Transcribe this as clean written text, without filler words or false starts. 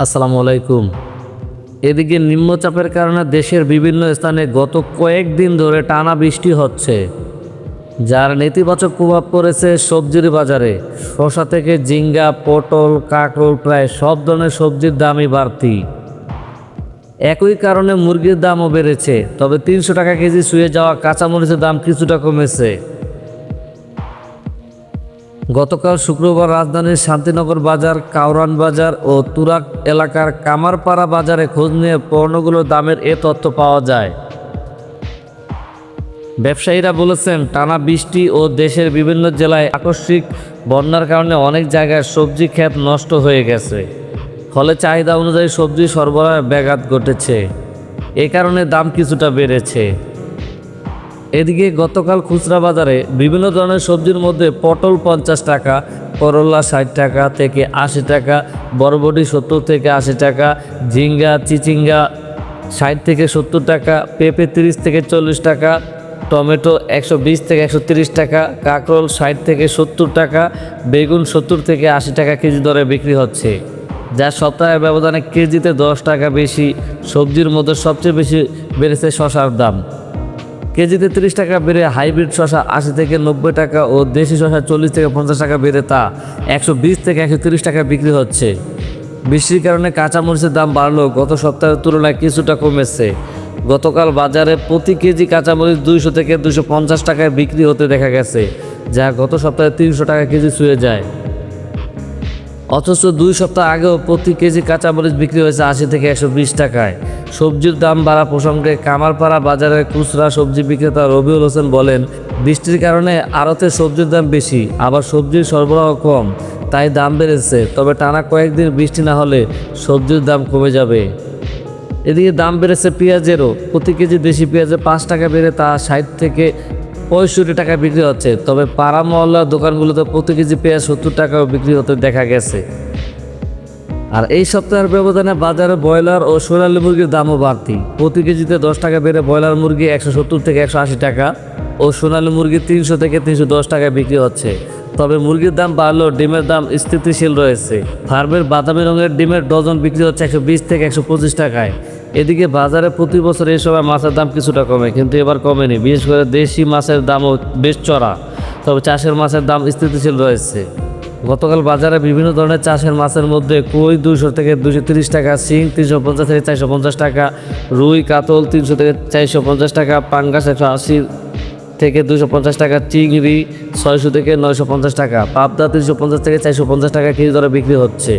আসসালামু আলাইকুম। এদিকে নিম্নচাপের কারণে দেশের বিভিন্ন স্থানে গত কয়েকদিন ধরে টানা বৃষ্টি হচ্ছে, যার নেতিবাচক প্রভাব পড়েছে সবজির বাজারে। শসা থেকে ঝিঙ্গা, পটল, কাঁকরোল প্রায় সব ধরনের সবজির দামই বাড়তি। একই কারণে মুরগির দামও বেড়েছে, তবে 300 টাকা কেজি ছুঁয়ে যাওয়া কাঁচামরিচের দাম কিছুটা কমেছে। গতকাল শুক্রবার রাজধানীর শান্তিনগর বাজার, কাউরান বাজার ও তুরাগ এলাকার কামারপাড়া বাজারে খোঁজ নিয়ে পণ্যগুলোর দামের তথ্য পাওয়া যায়। ব্যবসায়ীরা বলেছেন, টানা বৃষ্টি ও দেশের বিভিন্ন জেলায় আকস্মিক বন্যার কারণে অনেক জায়গায় সবজি ক্ষেত নষ্ট হয়ে গেছে, ফলে চাহিদা অনুযায়ী সবজি সরবরাহে ব্যাঘাত ঘটেছে। এ কারণে দাম কিছুটা বেড়েছে। এদিকে গতকাল খুচরা বাজারে বিভিন্ন ধরনের সবজির মধ্যে পটল 50 টাকা, করলা 60 টাকা থেকে 80 টাকা, বরবটি 70 থেকে 80 টাকা, ঝিঙ্গা, চিচিঙ্গা 60 থেকে 70 টাকা, পেঁপে 30 থেকে 40 টাকা, টমেটো 120 থেকে 130 টাকা, কাঁকরোল 60 থেকে 70 টাকা, বেগুন 70 থেকে 80 টাকা কেজি দরে বিক্রি হচ্ছে, যা সপ্তাহের ব্যবধানে কেজিতে 10 টাকা বেশি। সবজির মধ্যে সবচেয়ে বেশি বেড়েছে শসার দাম। কেজিতে 30 টাকা বেড়ে হাইব্রিড শসা 80 থেকে 90 টাকা ও দেশি শসা 40 থেকে 50 টাকা বেড়ে তা 120 থেকে 130 টাকা বিক্রি হচ্ছে। বৃষ্টির কারণে কাঁচামরিচের দাম বাড়লেও গত সপ্তাহের তুলনায় কিছুটা কমেছে। গতকাল বাজারে প্রতি কেজি কাঁচামরিচ 200 থেকে 250 টাকায় বিক্রি হতে দেখা গেছে, যা গত সপ্তাহে 300 টাকা কেজি ছুঁয়ে যায়। অথচ 2 সপ্তাহ আগেও প্রতি কেজি কাঁচামরিচ বিক্রি হয়েছে 80 থেকে 120 টাকায়। সবজির দাম বাড়া প্রসঙ্গে কামারপাড়া বাজারের খুচরা সবজি বিক্রেতা রবিউল হোসেন বলেন, বৃষ্টির কারণে আড়তে সবজির দাম বেশি, আবার সবজির সরবরাহ কম, তাই দাম বেড়েছে। তবে টানা কয়েকদিন বৃষ্টি না হলে সবজির দাম কমে যাবে। এদিকে দাম বেড়েছে পেঁয়াজেরও। প্রতি কেজি দেশি পেঁয়াজে 5 টাকা বেড়ে তা 60 থেকে 65 টাকা বিক্রি হচ্ছে। তবে পাড়া মহল্লার দোকানগুলোতে প্রতি কেজি পেঁয়াজ 70 টাকাও বিক্রি হতে দেখা গেছে। আর এই সপ্তাহের ব্যবধানে বাজারে ব্রয়লার ও সোনালী মুরগির দামও বাড়তি। প্রতি কেজিতে 10 টাকা বেড়ে ব্রয়লার মুরগি 170 থেকে 180 টাকা ও সোনালী মুরগি 300 থেকে 310 টাকায় বিক্রি হচ্ছে। তবে মুরগির দাম বাড়লেও ডিমের দাম স্থিতিশীল রয়েছে। ফার্মের বাদামি রঙের ডিমের ডজন বিক্রি হচ্ছে 120 থেকে 125 টাকায়। এদিকে বাজারে প্রতি বছর এই সময় মাছের দাম কিছুটা কমে, কিন্তু এবার কমেনি। বিশেষ করে দেশি মাছের দামও বেশ চড়া, তবে চাষের মাছের দাম স্থিতিশীল রয়েছে। গতকাল বাজারে বিভিন্ন ধরনের চাষের মাছের মধ্যে কই 200 থেকে 230 টাকা, শিং 350 থেকে 450 টাকা, রুই কাতল 300 থেকে 450 টাকা, পাঙ্গাস 180 থেকে 250 টাকা, চিংড়ি 600 থেকে 950 টাকা, পাবদা 350 থেকে 450 টাকা কেজি দরে বিক্রি হচ্ছে।